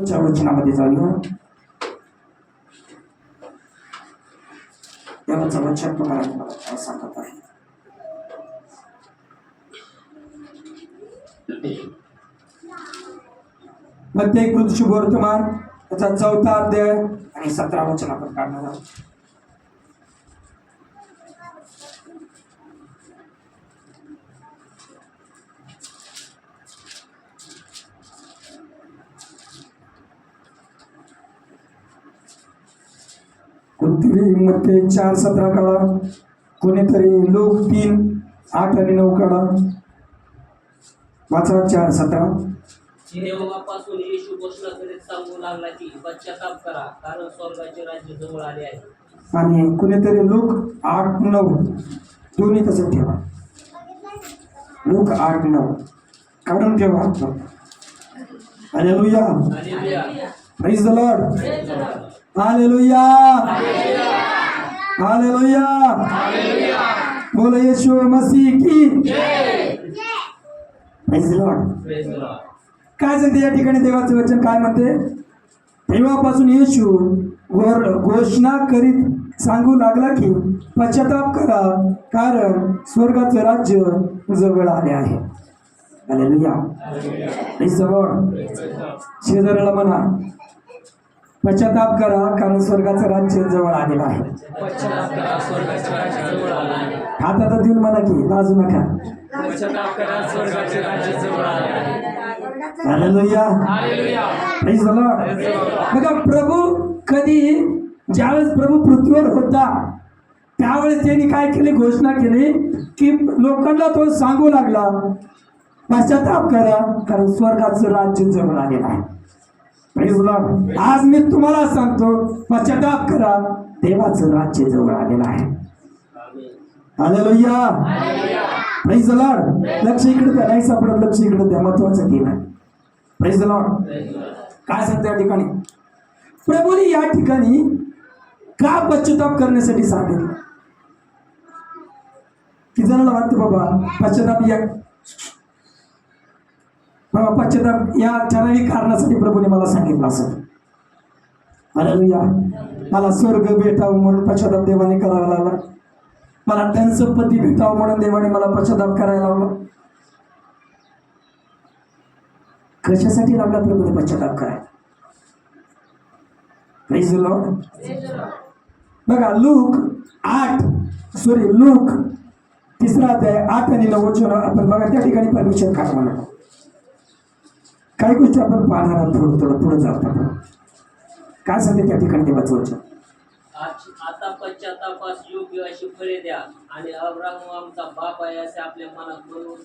वचनामध्ये जाऊया. देवाचं वचन तुम्हाला मला काय सांगत आहे. प्रत्येक शुभवर्तमान त्याचा 4था अध्याय आणि 17 वचन आपण काढणार आहोत. कोणतरी मध्ये 4:17 काढा, कोणीतरी लोक 3:8 आणि 9 काढा. वाचा 4:17. तेव्हापासून येशू घोषणा करीत सांगू लागला की पश्चाताप करा, कारण स्वर्गाचे राज्य जवळ आले आहे. आणि कोणीतरी लोक 8:9 दोन्ही तसं ठेवा. लोक 8:9 काढून ठेवा. Hallelujah, praise the Lord, hallelujah, hallelujah, बोलो येशू मसीह की जय. Praise the Lord. काय सांगते या ठिकाणी देवाचे वचन काय म्हणते? तेव्हापासून येशू घोषणा करीत सांगू लागला की पश्चाताप करा, कारण स्वर्गाचं राज्य जवळ आले आहे. Hallelujah, praise the Lord. शेजाऱ्याला म्हणा, पश्चाताप करा, कारण स्वर्गाचं राज्य जवळ आलेलं आहे. हातात देऊन म्हणा की लाजू नका. Hallelujah, praise the Lord. बघा, प्रभू कधी ज्यावेळेस प्रभू पृथ्वीवर होता त्यावेळेस त्यांनी काय केली? घोषणा केली की लोकांना तो सांगू लागला, पश्चाताप करा, कारण स्वर्गाचं राज्य जवळ आलेलं आहे. Praise the Lord. आज मी तुम्हाला सांगतो, पश्चाताप करा, देवाचं राज्य जवळ आलेलं आहे. Hallelujah, praise the Lord. लक्ष इकडे द्या, नाही सापडत लक्ष इकडे द्या, महत्वाचं दिन आहे. Praise the Lord. काय सांगते या ठिकाणी? प्रभूने या ठिकाणी का पश्चाताप करण्यासाठी सांगितलं? की जणांना वाटतं बाबा पश्चाताप या ठराविक कारणासाठी प्रभूने मला सांगितलं असं. हालेलुया. मला स्वर्ग भेटावं म्हणून पश्चाताप देवाने करावा लागला. मला धन संपत्ती भेटावं म्हणून देवाने मला पश्चाताप करायला लावला. कशासाठी लावला प्रभूने पश्चाताप करायला? Praise the Lord. बघा, लूक 3रा अध्याय 8 आणि 9 वचन आपण बघा. त्या ठिकाणी परमेश्वर काय म्हणतो, काही गोष्टी आपण पाहणार आहोत. थोडं पुढे जात आपण काय सांगते त्या ठिकाणी देवाचं वचन. आता पश्चातापास योग्य अशी फळे द्या, आणि अब्राहम आमचा बाप आहे असे आपल्या मनात म्हणून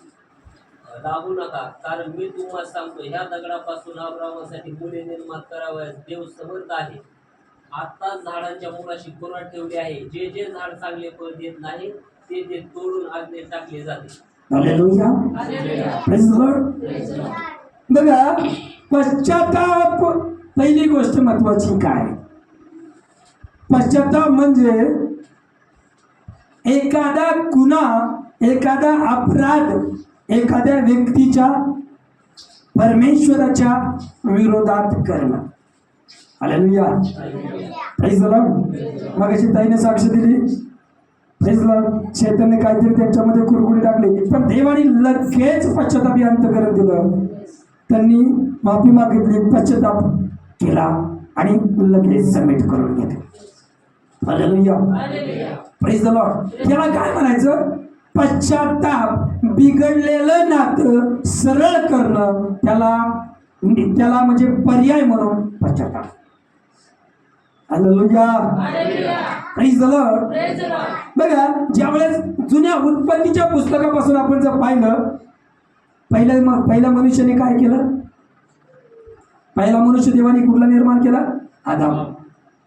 राहू नका, कारण मी तुम्हाला सांगतो, ह्या दगडापासून अब्राहमासाठी मुले निर्माण करावयास देव समर्थ आहे. आता झाडांच्या मुळाशी कोरा ठेवली आहे. जे जे झाड चांगले फळ देत नाही ते ते तोडून अग्नीत टाकले जाते. Hallelujah, praise the Lord. बघा, पश्चाताप पहिली गोष्ट महत्वाची काय? पश्चाताप म्हणजे एखादा गुन्हा, एखादा अपराध एखाद्या व्यक्तीच्या परमेश्वराच्या विरोधात करणं. Hallelujah, praise the Lord. मगाशी ताईने साक्ष दिली, प्रेज द लॉर्ड. शैतानने काहीतरी त्यांच्यामध्ये कुरकुरी टाकली, पण देवाने लगेच पश्चाताप अंतःकरण दिलं. त्यांनी माफी मागितली, पश्चाताप केला आणि लगेच सबमिट करून घेतले. Hallelujah, praise the Lord. त्याला काय म्हणायचं? पश्चाताप. बिघडलेलं नातं सरळ करणं, त्याला म्हणजे पर्याय म्हणून पश्चाताप. Hallelujah, praise the Lord. बघा, ज्यावेळेस जुन्या उत्पत्तीच्या पुस्तकापासून आपण जर पाहिलं, पहिल्या मनुष्याने काय केलं? पहिला मनुष्य देवाने कुठला निर्माण केला?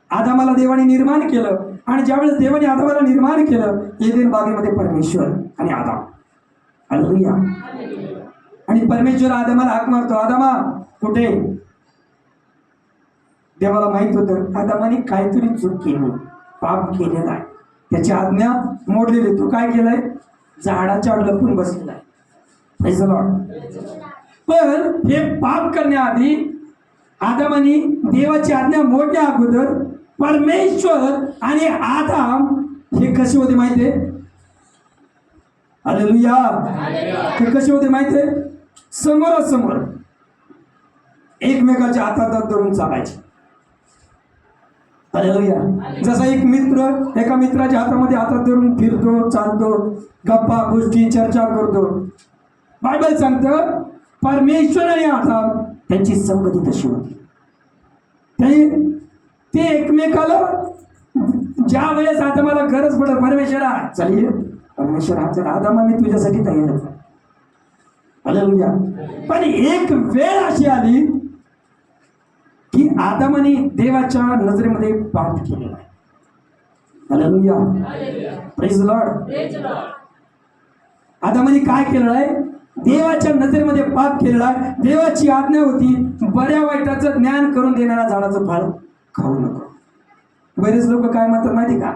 आदामाला देवाने निर्माण केलं. आणि ज्यावेळेस देवाने आदामाला निर्माण केलं, एदेन बागेमध्ये परमेश्वर आणि आदाम. हालेलुया. आणि परमेश्वर आदामाला हाक मारतो, आदामा कुठे? देवाला माहित होतं आदामाने काहीतरी चूक केली, पाप केलेला आहे, त्याची आज्ञा मोडलेली. तू काय केलंय? झाडाच्या लपून बसलेला आहे. Praise the Lord. पण हे पाप करण्याआधी आदामाने देवाची आज्ञा मोडण्या अगोदर परमेश्वर आणि आदाम हे कसे होते माहितीये? हालेलुया. हे कसे होते माहितीये? समोरासमोर एकमेकाच्या हातात धरून चालायचे. हालेलुया. जसा एक मित्र एका मित्राच्या हातामध्ये हातात धरून फिरतो, चालतो, गप्पा गोष्टी चर्चा करतो. बायबल सांगतं परमेश्वर आणि आदाम त्यांची संगती तशी होती. ते एकमेकाला ज्या वेळेस आदामाला गरज पडत, परमेश्वरा चालिये परमेश्वर हा चला आदामा मी तुझ्यासाठी तयार आहे. हालेलुया. पण एक वेळ अशी आली की आदामाने देवाच्या नजरेमध्ये पाप केलेला आहे. हालेलुया. Praise Lord. आदामाने काय केलेलं आहे? देवाच्या नजरेमध्ये पाप केलेला आहे. देवाची आज्ञा होती बऱ्या वाईटाचं ज्ञान करून देणाऱ्या झाडाचं फळ खाऊ नको. बरेच लोक काय म्हणतात माहिती का?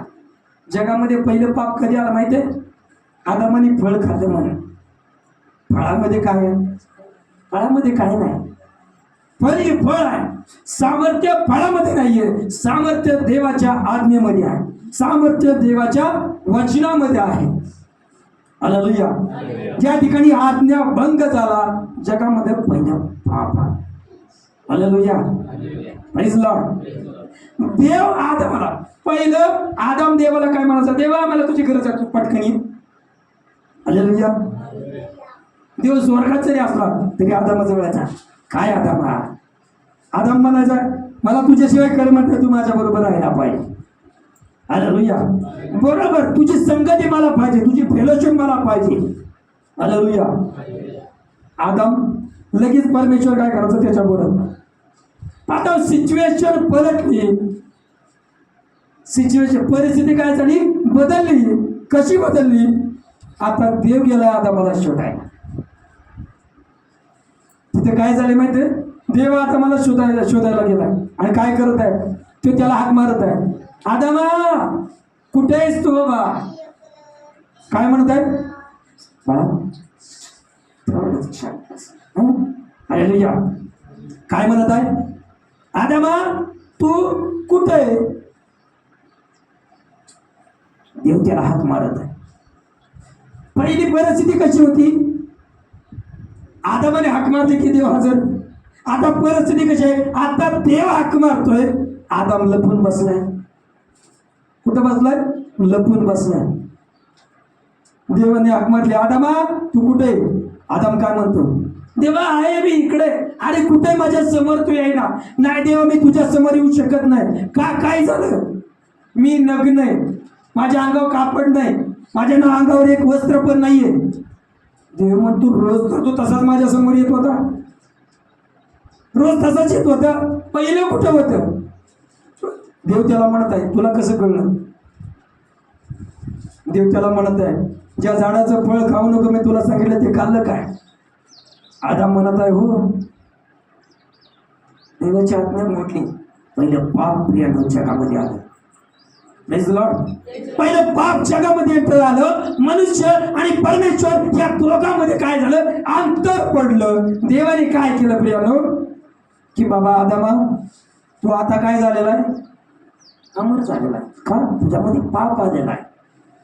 जगामध्ये पहिलं पाप कधी आलं माहितीये? आदामाने फळ खाल्लं म्हणून. फळामध्ये काय आहे? फळामध्ये काय नाही. फळ हे फळ आहे. सामर्थ्य फळामध्ये नाहीये. सामर्थ्य देवाच्या आज्ञेमध्ये आहे. सामर्थ्य देवाच्या वचनामध्ये आहे. हालेलुया. ज्या ठिकाणी आज्ञा भंग झाला जगामध्ये पहिलं पाप आहे. हालेलुया. Praise Lord. देव आदामाला पहिलं आदाम देवाला काय म्हणायचा? देवा मला तुझी गरज आहे, तू पटकन ये. हालेलुया. देव स्वर्गात जरी असला तरी आदामाजवळ यायचा. काय आदामा? आदाम म्हणायचा मला तुझ्याशिवाय करमत नाही, तू माझ्या बरोबर राहायला पाहिजे. हालेलुया. बरोबर, तुझी संगती मला पाहिजे, तुझी फेलोशिप मला पाहिजे. हालेलुया. आदाम लगेच परमेश्वर काय करायचं त्याच्याबरोबर. आता सिच्युएशन पलटली. सिच्युएशन परिस्थिती काय झाली? बदलली. कशी बदलली? आता देव गेलाय आदामाला शोधायला. तिथे काय झाले माहितीये? देव आता मला शोधायला गेलाय आणि काय करत आहे? तो त्याला हाक मारत आहे. आदामा कुठे आहेस तू बाबा? काय म्हणत आहे? हालेलुया. काय म्हणत आहे? आदामा तू कुठे आहे? देव त्याला हाक मारत आहे. पहिली परिस्थिती कशी होती? आदामाने हाक मारली की देव हजर. आता परिस्थिती कशी आहे? आता देव हाक मारतोय, आदाम लपून बसलाय. कुठं बसलाय? लपून बसलाय. देवाने हाक मारली, आदामा तू कुठे? आदाम काय म्हणतो? देवा आहे मी इकडे. अरे कुठे? माझ्या समोर तू येईना. नाही देवा मी तुझ्या समोर येऊ शकत नाही. का? काय झालं? मी नग्न आहे, माझ्या अंगावर कापड नाही, माझ्या अंगावर एक वस्त्र पण नाहीये. देव म्हणतो रोज तर तू तसाच माझ्या समोर येत होता. रोज तसाच येत होता. पहिलं कुठं होतं? देव त्याला म्हणत आहे तुला कसं कळलं? देव त्याला म्हणत आहे ज्या झाडाचं फळ खाऊ नको मी तुला सांगितलं ते खाल्लं काय? आदाम म्हणत आहे हो. देवाची आज्ञा मोडली. पहिलं पाप प्रियानं जगामध्ये आलं. Praise Lord. पहिलं पाप जगामध्ये एंटर आलं. मनुष्य आणि परमेश्वर या दोघांमध्ये काय झालं? अंतर पडलं. देवाने काय केलं प्रियानो? की बाबा आदामा तू आता काय झालेला आहे? अमर झालेला आहे. का? तुझ्यामध्ये पाप आलेला आहे.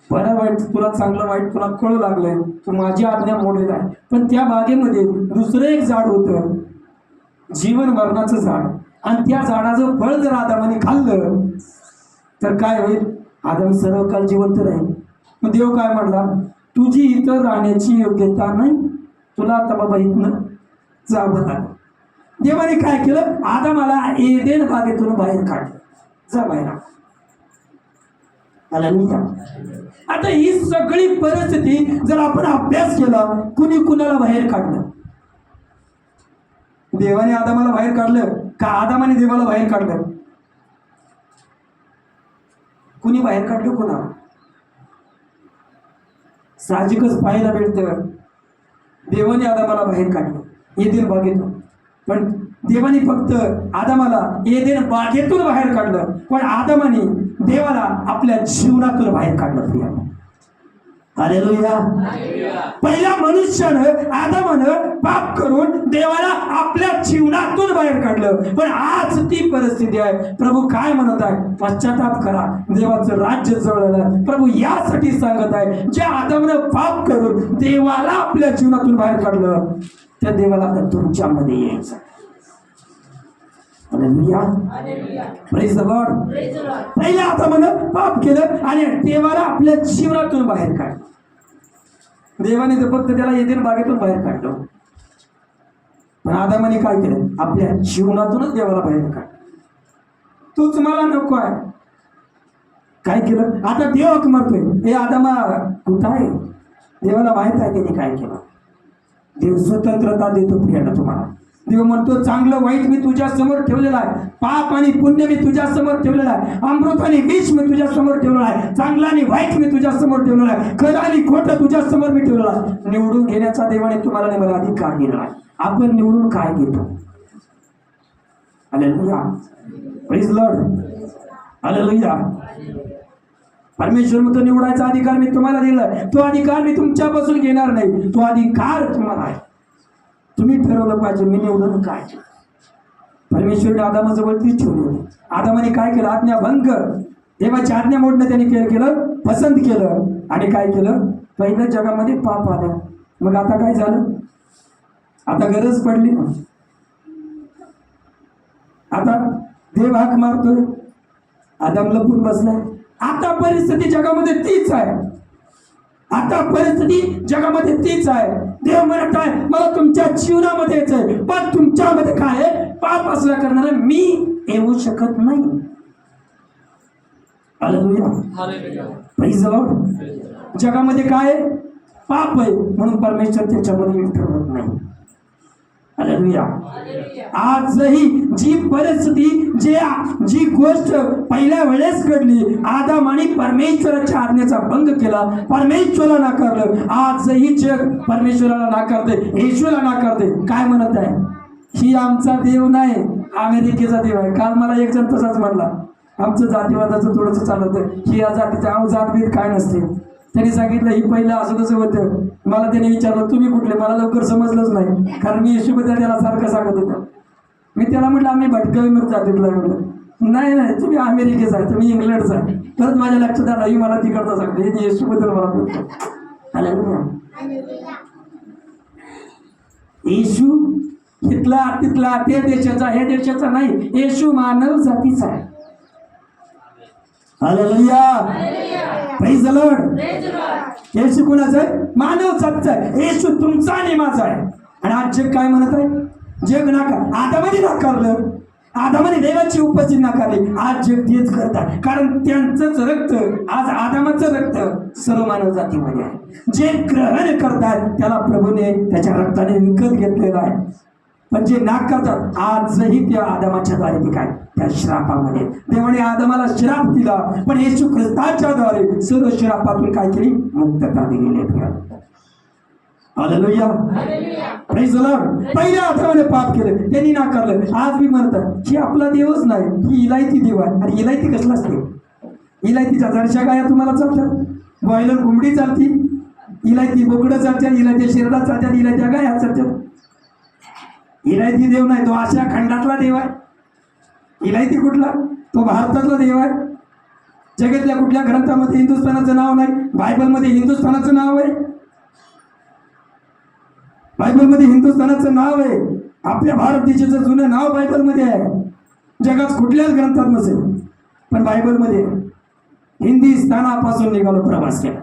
बरं वाईट तुला चांगलं वाईट तुला कळू लागलंय. तू माझी आज्ञा मोडलेला आहे. पण त्या बागेमध्ये दुसरं एक झाड होतं, जीवन मरणाचं झाड. आणि त्या झाडाचं फळ जर आदामाने खाल्लं तर काय होईल? आदम सर्व काळ जिवंत राहील. मग देव काय म्हणला? तुझी इथं राहण्याची योग्यता नाही, तुला आता बाबा इथनं जावं लागलं. देवाने काय केलं? आदामाला एदेन बागेतून बाहेर काढलं. जा बाहेर. हालेलुया. आता ही सगळी परिस्थिती जर आपण अभ्यास केला, कुणी कुणाला बाहेर काढलं? देवाने आदामाला बाहेर काढलं का आदामाने देवाला बाहेर काढलं? कुणी बाहेर काढलं कोणाला? साहजिकच पाहायला भेटतं देवाने आदामाला बाहेर काढलं एदेन बागेतून. पण देवाने फक्त आदामाला एदेन बागेतून बाहेर काढलं, पण आदामाने देवाला आपल्या जीवनातून बाहेर काढलं. प्रिया हालेलुया. पहिल्या मनुष्यानं आदामानं पाप करून देवाला आपल्या जीवनातून बाहेर काढलं. पण आज ती परिस्थिती आहे. प्रभू काय म्हणत आहे? पश्चाताप करा, देवाचं राज्य जवळ आहे. प्रभू यासाठी सांगत आहे, जे आदामानं पाप करून देवाला आपल्या जीवनातून बाहेर काढलं, त्या देवाला आता तुमच्यामध्ये यायचं. हालेलुया. Praise the Lord. पहिल्या आदामानं पाप केलं आणि देवाला आपल्या जीवनातून बाहेर काढलं. देवाने तर फक्त त्याला एदेन बागेतून बाहेर काढलं. पण आदामाने काय केलं? आपल्या जीवनातूनच देवाला बाहेर काढलं. तूच मला नको आहे. काय केलं? आता देव हक मारतोय, हे आदामा कुठं आहे? देवाला माहित आहे त्याने काय केलं. देव स्वतंत्रता देतो प्रियाला तुम्हाला. देव म्हणतो, चांगलं वाईट मी तुझ्या समोर ठेवलेलं आहे, पाप आणि पुण्य मी तुझ्या समोर ठेवलेलं आहे, अमृत आणि विष मी तुझ्या समोर ठेवलेलं आहे, चांगलं आणि वाईट मी तुझ्या समोर ठेवलेलं आहे, खरं आणि खोटं तुझ्या समोर मी ठेवलेलं आहे. निवडून घेण्याचा देवाने तुम्हाला आणि मला अधिकार दिला आहे. आपण निवडून काय घेतो? हालेलुया. Praise Lord. हालेलुया. परमेश्वर म्हणतो, निवडायचा अधिकार मी तुम्हाला दिलाय. तो अधिकार मी तुमच्यापासून घेणार नाही. तो अधिकार तुम्हाला आहे. तुम्ही ठरवलं पाहिजे मी निवडून काय. परमेश्वरने आदामाजवळ तीच ठेवली होती. आदामाने काय केलं? आज्ञाभंग, देवाची आज्ञा मोडणं त्यांनी केलं, पसंत केलं. आणि काय केलं? पहिल्या जगामध्ये पाप आलं. मग आता काय झालं? आता गरज पडली ना. आता देव हाक मारतोय, आदाम लपून बसलाय. आता परिस्थिती जगामध्ये तीच आहे. आता परिस्थिती जगामध्ये तीच आहे. देव म्हणत आहे, मला तुमच्या जीवनामध्ये यायचंय, पण तुमच्यामध्ये काय आहे? पाप असल्या करणारे मी येऊ शकत नाही. हालेलुया. Praise the Lord. जगामध्ये काय आहे? पाप आहे, म्हणून परमेश्वर त्याच्यामध्ये एंटर होत नाही. हालेलुया. आजही जी परिस्थिती, जी गोष्ट पहिल्या वेळेस घडली, आदाम आणि परमेश्वराच्या आज्ञेचा भंग केला, परमेश्वराला नाकारलं, आजही जग परमेश्वराला नाकारते, येशूला नाकारते. काय म्हणत आहे? ही आमचा देव नाही, अमेरिकेचा देव आहे. काल मला एक जण तसाच म्हणला, आमचं जातीवादाचं थोडंसं चालत आहे, ही या जातीचा जातभेद काय नसते. त्यांनी सांगितलं ही पहिलं असं तसं होतं. मला त्याने विचारलं, तुम्ही कुठले? मला लवकर समजलंच नाही, कारण मी येशूबद्दल त्याला सारखं सांगत होतो. मी त्याला म्हटलं, आम्ही भटकवी मिळत जातीतला. म्हटलं नाही, तुम्ही अमेरिकेचा आहे, तुम्ही इंग्लंडचा आहे. परत माझ्या लक्षात आलं, ही मला तिकडचा सांगते, हे येशूबद्दल मला बोलतो. हालेलुया. येशू इथला तिथला, त्या देशाचा हे देशाचा नाही, येशू मानव जातीचा आहे. हालेलुया. Praise the Lord. येशू कुणाचा आहे? मानव जातीचा आहे. येशू तुमचा आणि माझा आहे. आणि आज जग काय म्हणत आहे? जग आदामाने नाकारलं, आदामाने देवाची उपस्थिती नाकारली. आज जग तेच करतात, कारण त्यांचंच रक्त, आज आदामाचं रक्त सर्व मानव जातीमध्ये आहे. जे ग्रहण करतात त्याला प्रभूने त्याच्या रक्ताने विकत घेतलेलं आहे. पण जे नाक करतात, आजही त्या आदामाच्या द्वारे ते काय? त्या श्रापामध्ये. देवाने आदामाला श्राप दिला, पण येशू ख्रिस्ताच्या द्वारे सर्व श्रापातून काय केली? मुक्तता दिलेली आहे. हालेलुया. Praise the Lord. पहिल्या आदामाने पाप केलं, त्यांनी नाकारलं. आज मी म्हणतात ही आपला देवच नाही, ही इलायती देव आहे. आणि इलायती कसला असते? इलायतीच्या जरशा गाया तुम्हाला चालतात, बॉयलर कोंबडी चालती, इलायती बोकडं चालतात, इलायती शेरडा चालतात, इलायत्या गाया चालतात. इलायती देव नाही, तो आशिया खंडातला देव आहे. इलायती कुठला? तो भारतातला देव आहे. जगातल्या कुठल्या ग्रंथामध्ये हिंदुस्थानाचं नाव नाही, बायबलमध्ये हिंदुस्थानाचं नाव आहे. बायबलमध्ये हिंदुस्थानाचं नाव आहे. आपल्या भारत देशाचं जुनं नाव बायबलमध्ये आहे. जगात कुठल्याच ग्रंथात नसेल, पण बायबलमध्ये हिंदुस्थानापासून निघालो, प्रवास केला.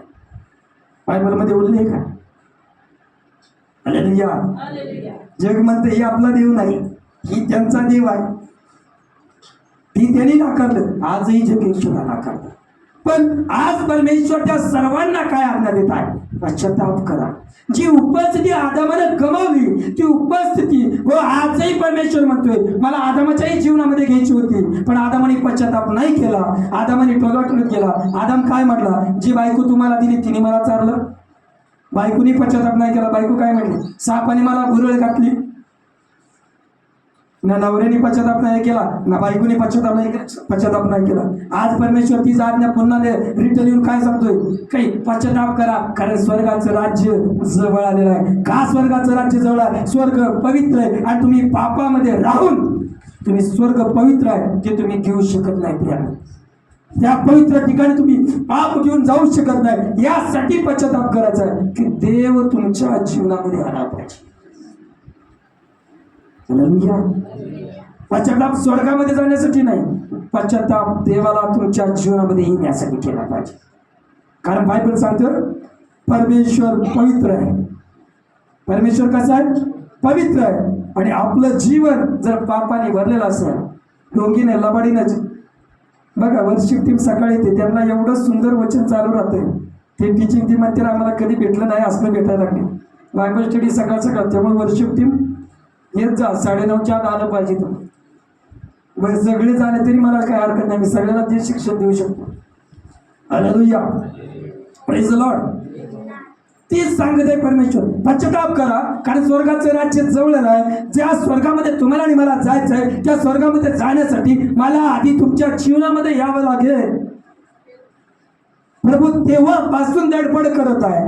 बायबलमध्ये उल्लेख आहे. हालेलुया. जग म्हणते ही आपला देव नाही, ही त्यांचा देव आहे. ती त्यांनी नाकारलं, आजही जग येशूला नाकारलं. पण आज परमेश्वर त्या सर्वांना काय आज्ञा देत आहे? पश्चाताप करा. जी उपस्थिती आदामानं गमावली, ती उपस्थिती व आजही परमेश्वर म्हणतोय मला आदामाच्याही जीवनामध्ये घ्यायची होती, पण आदामाने पश्चाताप नाही केला. आदामाने टोलाटोल केला. आदाम काय म्हटला? जी बायको तुम्हाला दिली तिने मला चारलं. बायकोनी पश्चाताप नाही केला. बायको काय म्हणली? सापाने मला भुरळ घातली. ना नवऱ्याने पश्चाताप नाही केला, ना बायकोने पश्चाताप नाही केला. आज परमेश्वर तीच आज्ञा पुन्हा रिटर्न येऊन काय सांगतोय, काही पश्चाताप करा, कारण स्वर्गाचं राज्य जवळ आलेलं आहे. का स्वर्गाचं राज्य जवळ आहे? स्वर्ग पवित्र आहे आणि तुम्ही पापामध्ये राहून तुम्ही स्वर्ग पवित्र आहे ते तुम्ही घेऊ शकत नाही. प्रियाने, त्या पवित्र ठिकाणी तुम्ही पाप घेऊन जाऊ शकत नाही. यासाठी पश्चाताप करायचा आहे की देव तुमच्या जीवनामध्ये आला पाहिजे. पश्चाताप स्वर्गामध्ये जाण्यासाठी नाही, पश्चाताप देवाला तुमच्या जीवनामध्ये येण्यासाठी केला पाहिजे. कारण बायबल सांगतं परमेश्वर पवित्र आहे. परमेश्वर कसा आहे? पवित्र आहे. आणि आपलं जीवन जर पापाने भरलेलं असेल, डोंगीने लबाडीने, बघा वर्शिप टीम सकाळी येते, त्यांना एवढं सुंदर वचन चालू राहतंय. ते टीचिंग टीम म्हणते आम्हाला कधी भेटलं नाही, असलं भेटायला लागले. बायबल स्टडी सकाळ सकाळ, त्यामुळे वर्शिप टीम येत जा, 9:30च्या आत आलं पाहिजे. तुम्ही सगळे झाले तरी मला काय हरकत नाही, मी सगळ्याला ते शिक्षण देऊ शकतो. Hallelujah, praise the Lord. तीच सांगत आहे परमेश्वर, पश्चाताप करा कारण स्वर्गाचं राज्य जवळ आहे. ज्या स्वर्गामध्ये तुम्हाला आणि मला जायचं आहे, त्या स्वर्गामध्ये जाण्यासाठी मला आधी तुमच्या जीवनामध्ये यावं लागेल. प्रभू तेव्हापासून धडपड करत आहे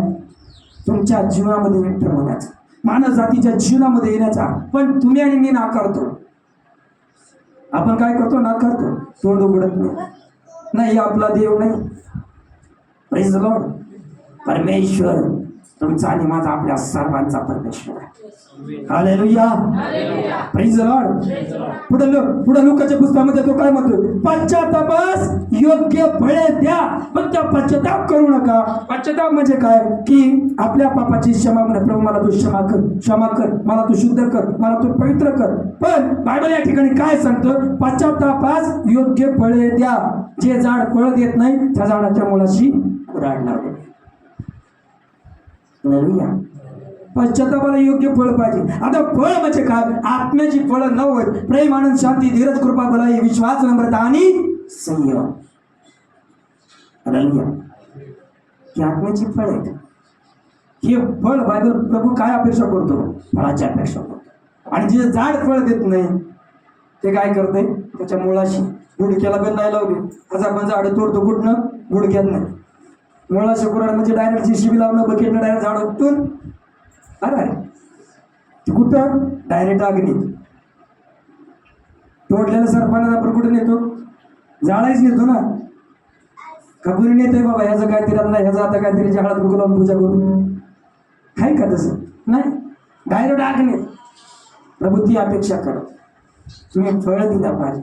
तुमच्या जीवनामध्ये एंटर होण्याचा, मानव जातीच्या जीवनामध्ये येण्याचा. पण तुम्ही आणि मी नाकारतो. आपण काय करतो? नाकारतो, तोंड उघडत नाही, आपला देव नाही. Praise the Lord. परमेश्वर तुमचा आणि माझा, आपल्या सर्वांचा परमेश्वर आहे. Hallelujah, praise the Lord. पुढे लोकांच्या पुस्तकामध्ये तो काय म्हणतो? पश्चातापास योग्य फळे द्या, फक्त पश्चाताप करू नका. पश्चाताप म्हणजे काय? की आपल्या पापाची क्षमा म्हणा, प्रभू मला तू क्षमा कर, मला तू शुद्ध कर, मला तू पवित्र कर. पण बायबल या ठिकाणी काय सांगतं? पश्चातापास योग्य फळे द्या. जे झाड फळ देत नाही त्या झाडाच्या मुळाशी कुऱ्हाड लावते. पश्चातापाला योग्य फळ पाहिजे. आता फळ म्हणजे काय? आत्म्याची फळं 9: प्रेम, आनंद, शांती, धीरज, कृपा, भलाई, विश्वास, नम्रता आणि संयम. ही आत्म्याची फळ आहेत. हे फळ बायबल प्रभू काय अपेक्षा करतो? फळाची अपेक्षा करतो. आणि जे झाड फळ देत नाही ते काय करते? त्याच्या मुळाशी गुडक्याला पण नाही लावली, आज आपण झाड तोडतो कुठनं? गुडक्यात नाही. मुळाशी कुऱ्हाड म्हणजे डायरेक्ट JCB लावणं, बकेटनं डायरेक्ट झाड उपटून, अरे कुठं? डायरेक्ट अग्नी. तोडलेलं सरपाना आपण कुठे नेतो? जाळायच नेतो ना. का कुणी नेतोय बाबा ह्याचं काहीतरी आता ह्याचं आता काहीतरी झाडात बुक लावून पूजा करून? आहे का तसं? नाही, डायरेक्ट अग्नी. प्रभू ती अपेक्षा करत तुम्ही फळ दिला पाहिजे.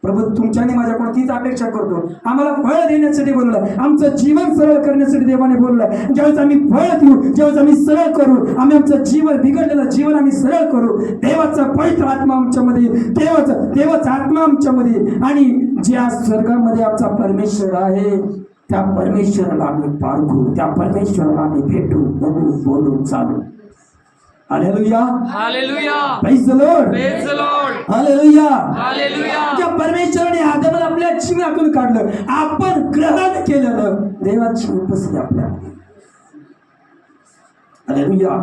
प्रभू तुमच्या आणि माझ्याकडून तीच अपेक्षा करतो. आम्हाला फळ देण्यासाठी बोललाय, आमचं जीवन सरळ करण्यासाठी देवाने बोललाय. ज्यावेळेस आम्ही फळ देऊ, ज्यावेळेस आम्ही सरळ करू, आम्ही आमचं जीवन, बिघडलेलं जीवन आम्ही सरळ करू, देवाचा पवित्र आत्मा आमच्यामध्ये, देवाचा आत्मा आमच्यामध्ये, आणि ज्या स्वर्गामध्ये आमचा परमेश्वर आहे त्या परमेश्वराला आम्ही पारखू, त्या परमेश्वराला आम्ही भेटू, बघू, बोलू, चालू. Hallelujah, hallelujah, praise the Lord, praise the Lord, hallelujah, hallelujah. त्या परमेश्वराने आदमाला आपल्या जीवनातून काढलं, आपण ग्रहण केलेलं देवाची उपस्थिती आपल्यामध्ये. Hallelujah,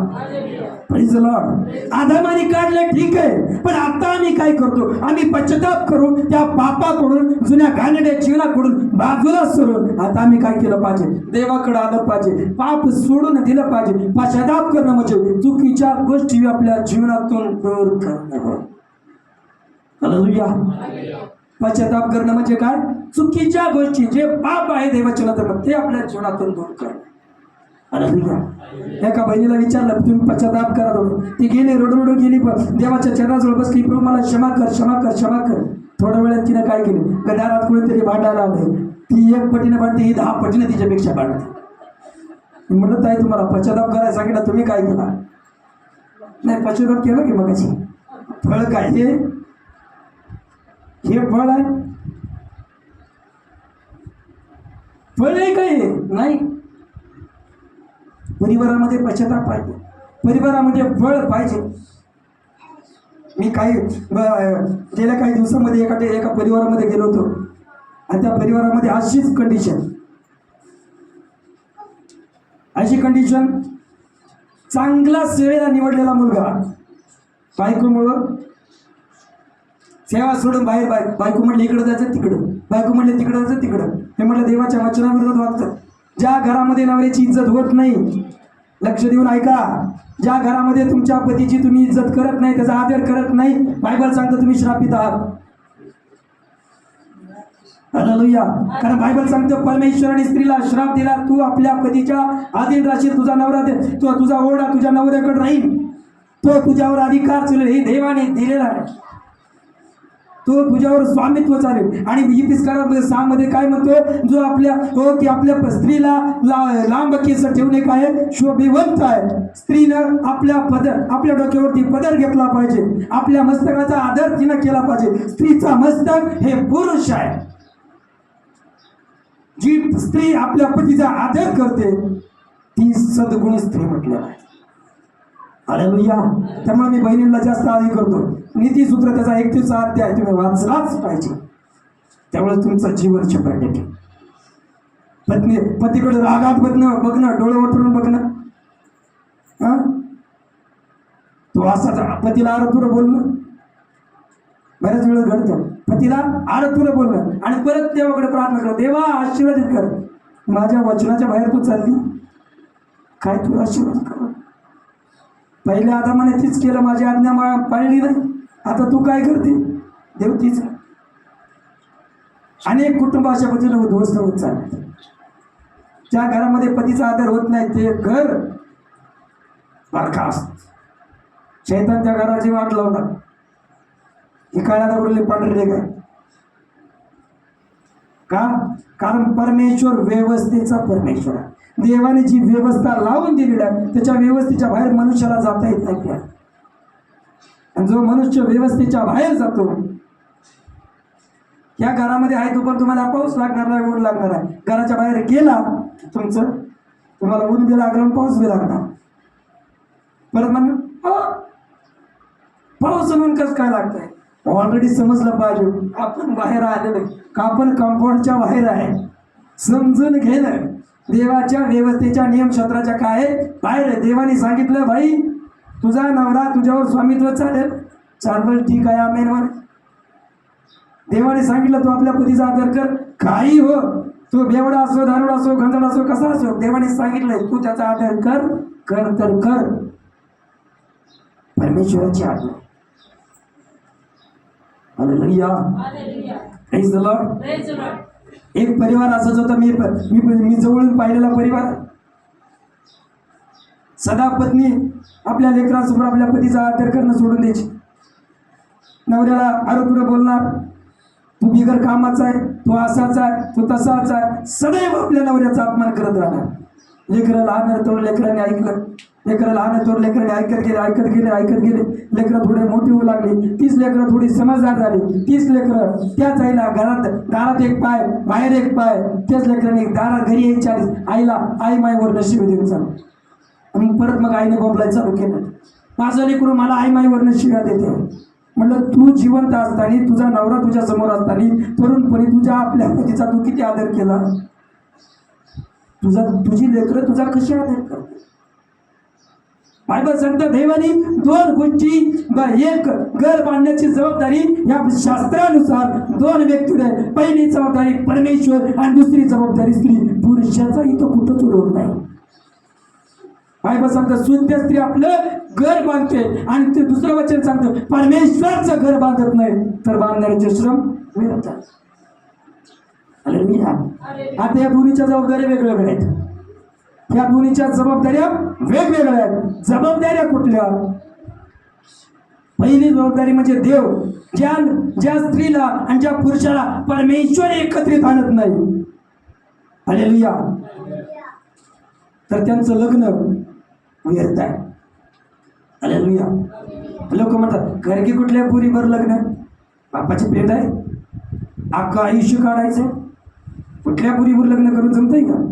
praise the Lord. Adamane काढलं ठीक आहे, पण आता आम्ही काय करतो? आम्ही पश्चाताप करून त्या पापाकडून, जुन्या घाणेरड्या जीवनाकडून बाजूला सरून आता आम्ही काय केलं पाहिजे? देवाकडे आलं पाहिजे, पाप सोडून दिलं पाहिजे. पश्चाताप करणं म्हणजे चुकीच्या गोष्टी आपल्या जीवनातून दूर करणं. हालेलुया. पश्चाताप करणं म्हणजे काय? चुकीच्या गोष्टी, जे पाप आहे देवाच्या नजरेत, ते आपल्या जीवनातून दूर करणं. हालेलुया. एका बहिणीला विचारलं तुम्ही पश्चाताप करा दोन, ती गेली रडू गेली, देवाच्या चरणाजवळ बसली, प्रभू मला क्षमा कर, क्षमा कर, क्षमा कर. थोड्या वेळात तिने काय केलं? गदारात कुणीतरी भांडायला आलं, ती 1 पटीने भांडते, ही 10 पटीने तिच्यापेक्षा भांडते. म्हणत ताई तुम्हाला पश्चाताप करायला सांगितलं, तुम्ही काय केला? नाही, पश्चाताप केला की मग फळ काय? हे फळ आहे? फळ आहे काय? नाही. परिवारामध्ये पश्चाताप पाहिजे, परिवारामध्ये फळ पाहिजे. मी गेल्या काही दिवसामध्ये एका परिवारामध्ये गेलो होतो आणि त्या परिवारामध्ये अशीच कंडिशन, चांगला सेवेला निवडलेला मुलगा बायकोमुळं सेवा सोडून बाहेर बायको म्हणले इकडं जायचं तिकडं, बायको म्हणले तिकडं जायचं तिकडं. हे म्हटलं देवाच्या वचनाविरोधात वागतात. ज्या घरामध्ये नवऱ्याची इज्जत होत नाही, लक्ष देऊन ऐका, ज्या घरामध्ये तुमच्या पतीची तुम्ही इज्जत करत नाही, त्याचा आदर करत नाही, बायबल सांगतं तुम्ही श्रापित आहात. हालेलुया. कारण बायबल सांगतं परमेश्वराने स्त्रीला श्राप दिला, तू आपल्या पतीच्या अधीन राहशील, तुझा नवरा तुझा ओढा तुझ्या नवऱ्याकडे राहील, तो तुझ्यावर अधिकार चालेल, हे देवाने दिलेला आहे, तो तुझ्यावर स्वामित्व चालेल. आणि इपिस्कारामध्ये 6 मध्ये काय म्हणतो, जो आपल्या स्त्रीला लांब केस ठेवणे काय शोभिवंत आहे. स्त्रीनं आपल्या डोक्यावरती पदर घेतला पाहिजे, आपल्या मस्तकाचा आदर तिनं केला पाहिजे. स्त्रीचा मस्तक हे पुरुष आहे. जी स्त्री आपल्या पतीचा आदर करते ती सद्गुणी स्त्री म्हटली आहे. हालेलुया. त्यामुळे मी बहिणींना जास्त आधी करतो, नीतीसूत्र त्याचा 31 अध्याय तुम्ही वाचलाच पाहिजे, त्यामुळे तुमचं जीवन शंभर पतीकडे रागात बघणं, डोळे वटरून बघणं, तो असा पतीला आरतुरं बोलणं, बऱ्याच वेळेस घडतं. पतीला आरतुरं बोलणं आणि परत देवाकडे प्रार्थना कर, देवा आशीर्वादित कर, माझ्या वचनाच्या बाहेर तू चालली काय, तू आशीर्वाद कर. पहिल्या आदामाने तीच केलं, माझी आज्ञा पाळली नाही, आता तू काय करते, देव तीच. अनेक कुटुंब अशा पद्धतीने उद्ध्वस्त होत चालले. ज्या घरामध्ये पतीचा आदर होत नाही ते घर बरखास्त. शैतान त्या घराची वाट लावणार, ही काळ्याला उडले पांढरे काय का, कारण परमेश्वर व्यवस्थेचा परमेश्वर आहे. देवाने जी व्यवस्था लावून दिलेली आहे त्याच्या व्यवस्थेच्या बाहेर मनुष्याला जाता येत नाही. आणि जो मनुष्य व्यवस्थेच्या बाहेर जातो, या घरामध्ये आहे तो पण तुम्हाला पाऊस लागणार नाही, ऊन लागणार आहे. घराच्या बाहेर गेला तुम्हाला ऊन बी लागणार, पाऊस बी लागणार. परत म्हण पाऊस म्हणून कसं काय लागतंय, ऑलरेडी समजलं पाहिजे आपण बाहेर आलेलो का, आपण कंपाऊंडच्या बाहेर आहे. समजून घेणं देवाच्या व्यवस्थेच्या नियमशास्त्राच्या काय बाहेर आहे. देवाने सांगितलं भाई तुझा नवरा तुझ्यावर स्वामित्व चालेल, ठीक आहे, आमेन म्हण. देवाने सांगितलं तू आपल्या पतीचा आदर कर, काही हो, तो बेवडा असो, दारुड असो, गंधड असो, कसा असो, देवाने सांगितलंय तू त्याचा आदर कर तर कर. परमेश्वराची आज्ञा. हालेलुया. Praise the Lord. एक परिवार असाच होता, मी जवळून पाहिलेला परिवार. सदा पत्नी आपल्या लेकरांसमोर आपल्या पतीचा आदर करणं सोडून द्यायची. नवऱ्याला आरोग्य बोलणार, तू बिगर कामाचा आहे, तू असाच आहे, तू तसाच आहे, सदैव आपल्या नवऱ्याचा अपमान करत राहणार. लेकरं लहान तोर लेकरांनी ऐकलं, लेकरं लहान तोर लेकरांनी ऐकत गेले. लेकरं थोडे मोठी होऊ लागली, तीच लेकरं थोडी समजदार झाली, तीच लेकरं त्याच आईला दारात एक पाय बाहेर एक पाय, त्याच लेकरांनी दारात घरी यायच्या आईला आई माईवर नशीब देऊन चालू. आणि मग आईने बोंबलाय चालू केलं, माझं लेकरू मला आई माईवर नशिबा देते. म्हटलं तू जिवंत असताना, तुझा नवरा तुझ्या समोर असताना, तरुणपणी तुझ्या आपल्या पतीचा तू किती आदर केला, तुझी लेकरं तुझा कशी आदर करते. बायबल सांगतं देवानी 2 गोष्टी, एक घर बांधण्याची जबाबदारी या शास्त्रानुसार 2 व्यक्ती आहे. पहिली जबाबदारी परमेश्वर आणि दुसरी जबाबदारी स्त्री. पुरुषाचा इथं कुठंच उडवत नाही. बायबल सांगतं शुद्ध स्त्री आपलं घर बांधते आणि ते दुसरं वचन सांगतं परमेश्वरचं घर बांधत नाही तर बांधण्याचे श्रम व्यर्थ. आता या दोन्हीच्या जबाबदाऱ्या वेगवेगळ्या आहेत. या दोन्हीच्या जबाबदाऱ्या वेगवेगळ्या आहेत. जबाबदाऱ्या कुठल्या? पहिली जबाबदारी म्हणजे देव ज्या स्त्रीला आणि ज्या पुरुषाला परमेश्वर एकत्रित आणत नाही, हालेलुया, तर त्यांचं लग्न व्यर्थ आहे. हालेलुया. लोक म्हणतात घरगी कुठल्या पुरीवर लग्न, बापाची पेंड आहे, अख्खं आयुष्य काढायचं, कुठल्या पुरीवर लग्न करून जमतंय का?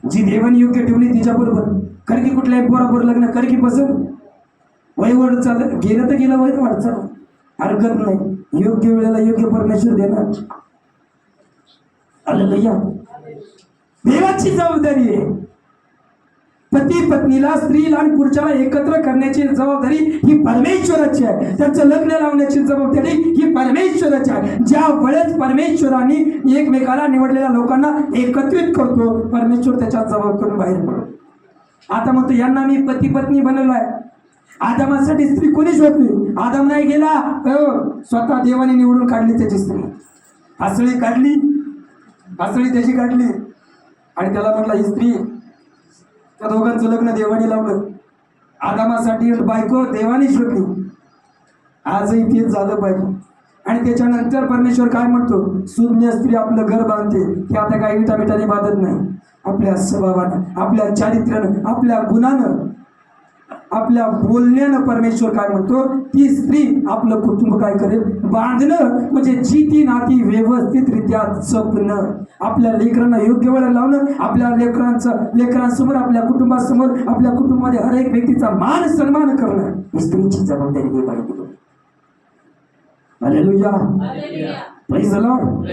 जी देवाने योग्य ठेवली तिच्याबरोबर. करकी कुठल्याही पोराबरोबर लग्न करकी पसंत, वय वाढत चाललं, गेलं तर गेलं, वय वाढत चाललं, हरकत नाही, योग्य वेळेला योग्य परमेश्वर देणार. हालेलुया. देवाची जबाबदारी आहे. पती पत्नीला, स्त्रीला आणि पुरुषाला एकत्र करण्याची जबाबदारी ही परमेश्वराची आहे. त्यांचं लग्न लावण्याची जबाबदारी ही परमेश्वराची आहे. ज्या वेळेस परमेश्वराने एकमेकाला निवडलेल्या लोकांना एकत्रित करतो, परमेश्वर त्याच्या जबाबदारीतून बाहेर पडतो. आता म्हणतो यांना मी पती पत्नी बनवलं आहे. आदमासाठी स्त्री कोणी शोधली? आदम नाही गेला, स्वतः देवाने निवडून काढली त्याची स्त्री. हसळी काढली, हसळी त्याची काढली आणि त्याला म्हटलं ही स्त्री. त्या दोघांचं लग्न देवाने लावलं. आदामासाठी बायको देवाने शोधली. आजही तेच झालं पाहिजे. आणि त्याच्यानंतर परमेश्वर काय म्हणतो? शून्य स्त्री आपलं घर बांधते. ते आता काही विटामिटाने बांधत नाही. आपल्या स्वभावानं, आपल्या चारित्र्यानं, आपल्या गुणानं, आपल्या बोलण्यानं परमेश्वर काय म्हणतो? ती स्त्री आपलं कुटुंब काय करेल? बांधणं म्हणजे जी ती नाती व्यवस्थितरित्या जपणं, आपल्या लेकरांना योग्य वेळेला लावणं, आपल्या लेकरांसमोर, आपल्या कुटुंबासमोर, आपल्या कुटुंबामध्ये हर एक व्यक्तीचा मान सन्मान करणं ही स्त्रीची जबाबदारी देवाने दिली. Hallelujah, praise the Lord.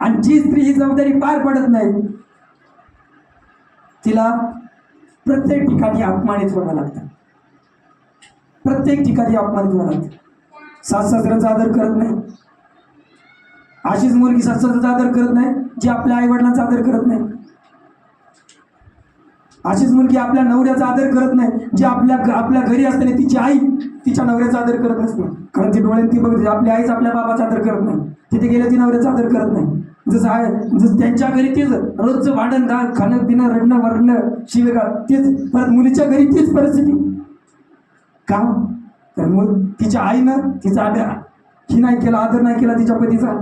आणि जी स्त्री ही जबाबदारी पार पडत नाही, तिला प्रत्येक ठिकाणी अपमानित व्हावं लागतं. प्रत्येक ठिकाणी अपमानित व्हावं लागतं. सासऱ्यांचा आदर करत नाही. अशीच मुलगी सासऱ्याचा आदर करत नाही जी आपल्या आई वडिलांचा आदर करत नाही. अशीच मुलगी आपल्या नवऱ्याचा आदर करत नाही जी आपल्या घरी असताना तिची आई तिच्या नवऱ्याचा आदर करत नसते. कारण ती डोळ्यात ती बघते आपली आईच आपल्या बाबाचा आदर करत नाही. तिथे गेल्या ती नवऱ्याचा आदर करत नाही. जसं त्यांच्या घरी तेच रोजचं भांडण, खाणं पिणं, रडणं वरणं, शिवेगाळ तेच. परत मुलीच्या घरी तीच परिस्थिती. का? तर तिच्या आईनं तिचा आदर ही नाही केला, आदर नाही केला तिच्या पतीचा,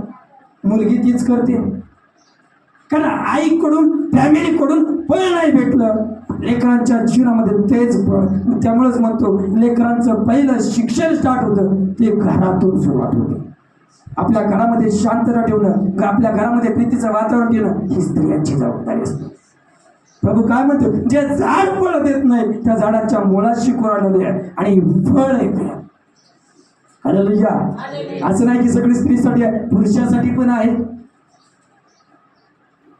मुलगी तीच करते. कारण आईकडून, फॅमिलीकडून फळ नाही भेटलं, लेकरांच्या जीवनामध्ये तेच फळ. त्यामुळेच म्हणतो लेकरांचं पहिलं शिक्षण स्टार्ट होतं ते घरातून सुरुवात होते. आपल्या घरामध्ये शांतता ठेवणं, आपल्या घरामध्ये प्रीतीचं वातावरण ठेवणं ही स्त्रियांची जबाबदारी असते. प्रभू काय म्हणतो? जे झाड फळ देत नाही त्या झाडाच्या मुळाशी कोराडलेले आहे आणि फळ येते. हालेलुया. असं नाही की सगळी स्त्रीसाठी आहे, पुरुषासाठी पण आहे.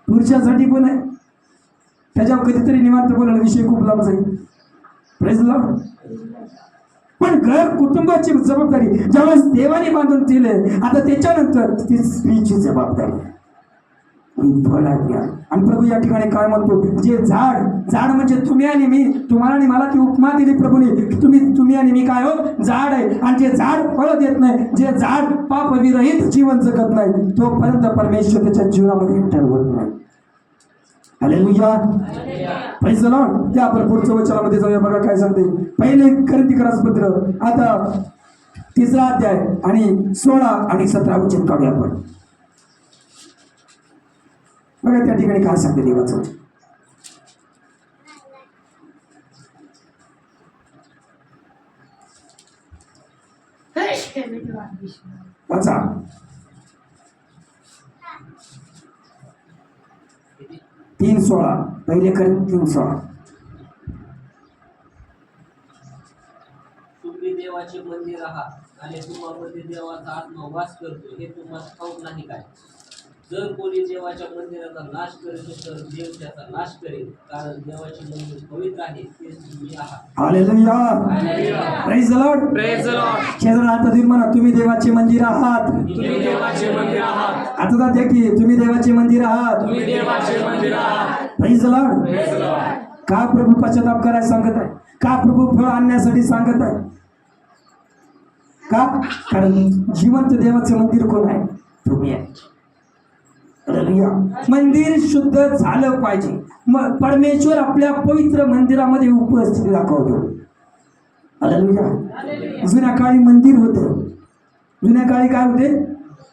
पुरुषासाठी पण आहे. त्याच्यावर कधीतरी निवांत बोलायला विषय खूप लांब जाईल. Praise the Lord. पण घर कुटुंबाची जबाबदारी ज्यावेळेस देवाने बांधून दिले, आता त्याच्यानंतर ती स्त्रीची जबाबदारी आणि प्रभू या ठिकाणी काय म्हणतो? जे झाड म्हणजे तुम्ही आणि मी, तुम्हाला आणि मला ती उपमा दिली प्रभूने. तुम्ही आणि मी काय हो? झाड आहे. आणि जे झाड फळ देत नाही, जे झाड पापविरहित जीवन जगत नाही, तोपर्यंत परमेश्वर त्याच्या जीवनामध्ये एंटर होत नाही. Hallelujah, praise the Lord. त्या आपण पुढच्या वचनामध्ये जाऊया. बघा काय सांगते. पहिले कोरिन्थीकरास पत्र आता 3रा अध्याय आणि 16 आणि 17 वचन काढूया आपण. बघा त्या ठिकाणी काय सांगते देवाचं. वाचा. 3:16. पहिले कोरिन्थी 3:16. तुम्ही देवाचे मंदिर आहात आणि तुम्हामध्ये देवाचा आत्मा वास करतो हे तुम्हाला ठाऊक नाही काय? जर कोणी देवाच्या मंदिराचा नाश करेल तर देव त्याचा नाश करेल, कारण देवाचे मंदिर पवित्र आहे, ते तुम्ही आहात. Hallelujah, praise the Lord. Praise the Lord. शेजाऱ्याला हात देऊन म्हणा तुम्ही देवाचे मंदिर आहात. तुम्ही देवाचे मंदिर आहात. आता जाते की तुम्ही देवाचे मंदिर आहात. तुम्ही देवाचे मंदिर आहात. Praise the Lord. Praise the Lord. का प्रभू पश्चाताप करायला सांगत आहे? का प्रभू फळ आणण्यासाठी सांगत आहे? का? कारण जिवंत देवाचे मंदिर कोण आहे? तुम्ही आहे. मंदिर शुद्ध झालं पाहिजे. मग परमेश्वर आपल्या पवित्र मंदिरामध्ये उपस्थिती दाखवतो. हालेलुया. जुन्या काळी मंदिर होतं. जुन्या काळी काय होते?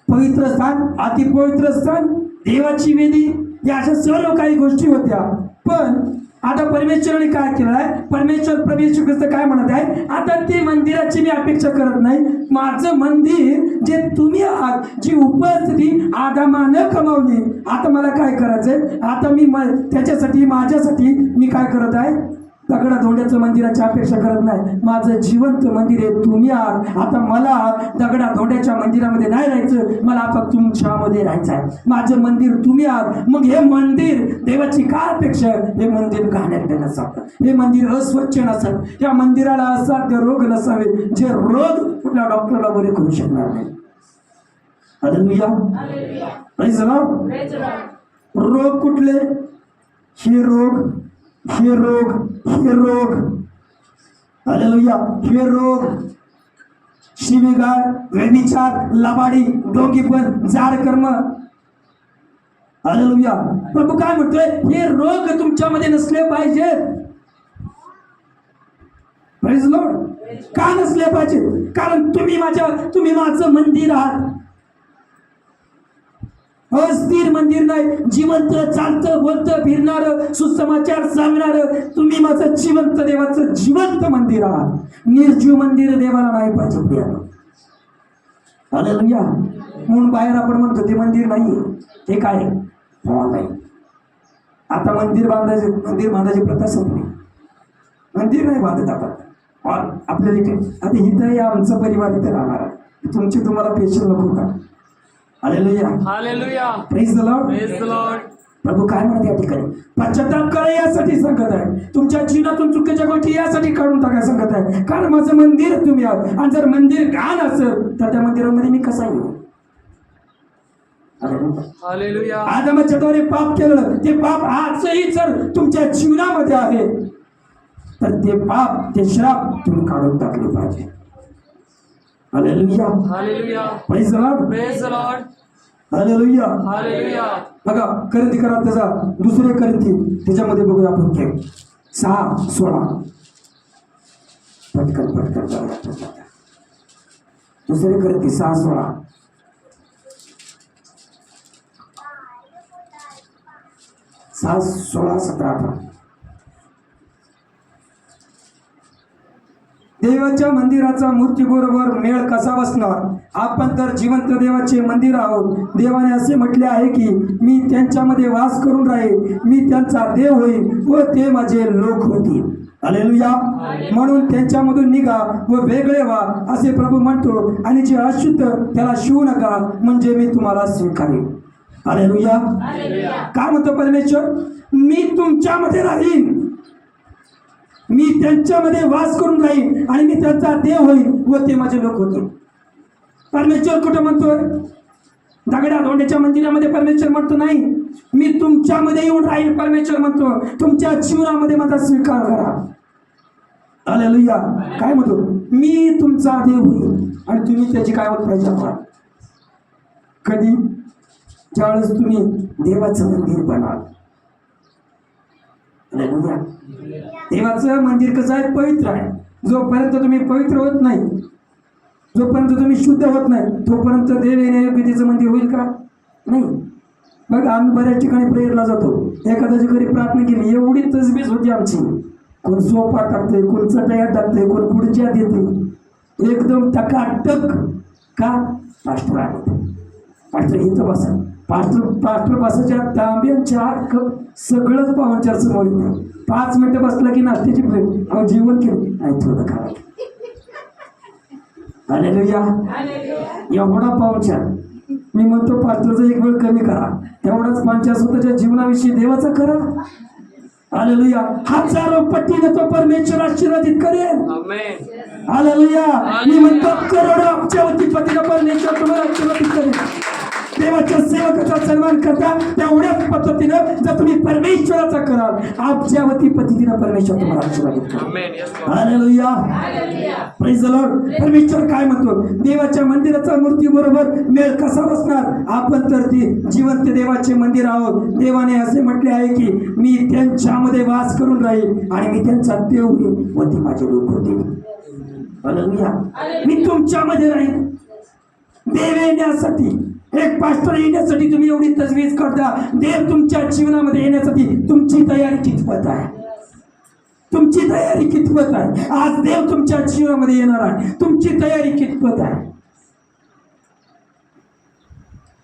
पवित्र स्थान, अतिपवित्र स्थान, देवाची वेदी, या अशा सर्व काही गोष्टी होत्या. पण आता परमेश्वराने काय केलं आहे? परमेश्वर प्रभू येशू ख्रिस्त काय म्हणत आहे? आता ते मंदिराची मी अपेक्षा करत नाही. माझं मंदिर जे तुम्ही आहात, जी उपस्थिती आदामानं कमावली, आता मला काय करायचंय? आता मी त्याच्यासाठी, माझ्यासाठी मी काय करत आहे? दगडा धोंड्याचं मंदिराची अपेक्षा करत नाही. माझं जिवंत मंदिर आहे, तुम्ही आहात. आता मला दगडा धोंड्याच्या मंदिरामध्ये नाही राहायचं, मला आता तुमच्यामध्ये राहायचं आहे. माझं मंदिर तुम्ही आहात. मग हे मंदिर देवाची काय अपेक्षा आहे? हे मंदिर घाणेरडे नसावं, हे मंदिर अस्वच्छ नसावं, या मंदिराला असाध्य रोग नसावे, जे रोग कुठल्या डॉक्टरला बरे करू शकणार नाही. हालेलुया. Praise the Lord. रोग कुठले? हे रोग, हे रोग, हे रोग. हालेलुया. हे रोग शिवीगाळ, व्यभिचार, लबाडी, दोघीपण, जाड कर्म. हालेलुया. प्रभू काय म्हणतोय? हे रोग तुमच्यामध्ये नसले पाहिजे. Praise the Lord. का नसले पाहिजे? कारण तुम्ही माझं मंदिर आहात. अस्थिर मंदिर नाही, जिवंत, चालतं, बोलतं, फिरणारं, सुसमाचार सांगणारं तुम्ही माझं जिवंत देवाचं जिवंत मंदिर आहात. निर्जीव मंदिर देवाला नाही पाहिजे प्रियानो. हालेलुया. म्हणून बाहेर आपण म्हणतो ते मंदिर नाहीये. हे काय नाही. आता मंदिर बांधायची प्रथा संपली. मंदिर नाही बांधत आपण. आपल्याला इथे आता इथंही आमचा परिवार इथे राहणार आहे. तुमची तुम्हाला पेशल नको का? Hallelujah. Hallelujah. Praise the Lord. Praise the Lord. प्रभू काय म्हणते या ठिकाणी? पश्चाताप करा यासाठी सांगत आहे. तुमच्या जीवनातून चुकीच्या गोष्टी यासाठी काढून टाका सांगत आहे. कारण माझं मंदिर तुम्ही आहात. आणि जर मंदिर घाण असेल तर त्या मंदिरामध्ये मी कसा येऊ? हालेलुया. आदमाच्या द्वारे पाप केलं, ते पाप आजही जर तुमच्या जीवनामध्ये आहे तर ते पाप, ते श्राप तुम्ही काढून टाकले पाहिजे. Hallelujah. Hallelujah. Praise the Lord. Praise the Lord. Hallelujah. Hallelujah. बघा करंती करा त्याचा दुसरे करंती त्याच्यामध्ये बघूया आपण काय 6:16. पटकन दुसरे करंती 6:16. 6:16, 17, 18. देवाच्या मंदिराचा मूर्तीबरोबर मेळ कसा बसणार? आपण तर जिवंत देवाचे मंदिर आहोत. देवाने असे म्हटले आहे की मी त्यांच्यामध्ये वास करून राहील, मी त्यांचा देव होईल व ते माझे लोक होतील. हालेलुया. म्हणून त्यांच्यामधून निघा व वेगळे व्हा असे प्रभू म्हणतो, आणि जे अशुद्ध त्याला शिवू नका, म्हणजे मी तुम्हाला स्वीकारेन. हालेलुया. काय म्हणतो परमेश्वर? मी तुमच्यामध्ये राहीन, मी त्यांच्यामध्ये वास करून राहील, आणि मी त्यांचा देव होईल व ते माझे लोक होतील. परमेश्वर कुठं म्हणतोय? दगडा धोंड्याच्या मंदिरामध्ये परमेश्वर म्हणतो नाही, मी तुमच्यामध्ये येऊन राहील. परमेश्वर म्हणतो तुमच्या जीवनामध्ये माझा स्वीकार करा. हालेलुया. काय म्हणतो? मी तुमचा देव होईल आणि तुम्ही त्याची काय होत पाहिजे? कधी? ज्यावेळेस तुम्ही देवाचं मंदिर बनाल. हालेलुया. देवाचं मंदिर कसं आहे? पवित्र आहे. जोपर्यंत तुम्ही पवित्र होत नाही, जोपर्यंत तुम्ही शुद्ध होत नाही, तोपर्यंत देव येण्यायोग्यतेचं मंदिर होईल का? नाही. बघा आम्ही बऱ्याच ठिकाणी प्रेयरला जातो. एखाद्याच्या घरी प्रार्थना केली, एवढी तसबीज होती आमची. कोण सोफा टाकते, कोण चटया टाकते, कोण पुढच्या देते, एकदम टकाटक. का? पास्टर आले, पास्टर इथं बसा. पास्टर बसायच्या तांब्यांच्या सगळंच पाहुणचार समोर येतं. 5 मिनिटं बसला की नाश्त्याची प्लेट, अहो जेवण केलं नाही, थोडं खावा. हालेलुया. एवढा पाहुणचार. मी म्हणतो पास्टरचा एक वेळ कमी करा, तेवढाच पाहुणचार स्वतःच्या जीवनाविषयी देवाचा करा. हालेलुया. हजारो पटीने तो परमेश्वर आशीर्वादित करेल. आमेन. हालेलुया. मी म्हणतो करोडो अब्जावधी पटीने परमेश्वर तुम्हाला आशीर्वादित करेल. देवाच्या सेवकाचा सन्मान करता तेवढ्याच पद्धतीनं जर तुम्ही परमेश्वराचा कराल, अब्जावधी पद्धतीनं परमेश्वर तुम्हाला आशीर्वादित करेल. Amen. Yes Lord. Hallelujah. Praise the Lord. परमेश्वर काय म्हणतो? देवाच्या मंदिराचा मूर्ती बरोबर मेळ कसा बसणार? आपण तर ती जिवंत देवाचे मंदिर आहोत. देवाने असे म्हटले आहे की मी त्यांच्यामध्ये वास करून राहील आणि मी त्यांचा देव होईल व ते माझे लोक होतील. हालेलुया. मी तुमच्यामध्ये राहील. देव येण्यासाठी, एक पास्टर येण्यासाठी तुम्ही एवढी तजवीज करता. देव तुमच्या जीवनामध्ये येण्यासाठी तुमची तयारी कितपत आहे? तुमची तयारी कितपत आहे? आज देव तुमच्या जीवनामध्ये येणार आहे, तुमची तयारी कितपत आहे?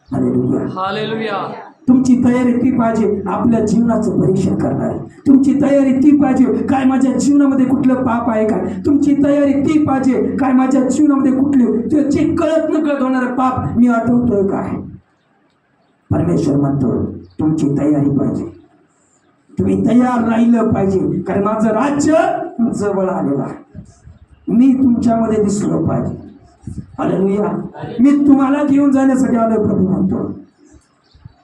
हालेलुया. हालेलुया. तुमची तयारी ती पाहिजे आपल्या जीवनाचं परीक्षण करणारी. तुमची तयारी ती पाहिजे काय माझ्या जीवनामध्ये कुठलं पाप आहे काय. तुमची तयारी ती पाहिजे काय माझ्या जीवनामध्ये कुठले त्याचे कळत न कळत होणारं पाप मी आठवतोय काय. परमेश्वर म्हणतो तुमची तयारी पाहिजे. तुम्ही तयार राहिलं पाहिजे कारण माझं राज्य जवळ आलेलं आहे. मी तुमच्यामध्ये दिसलो पाहिजे. हालेलुया. मी तुम्हाला घेऊन जाण्यासाठी आलोय प्रभू म्हणतो.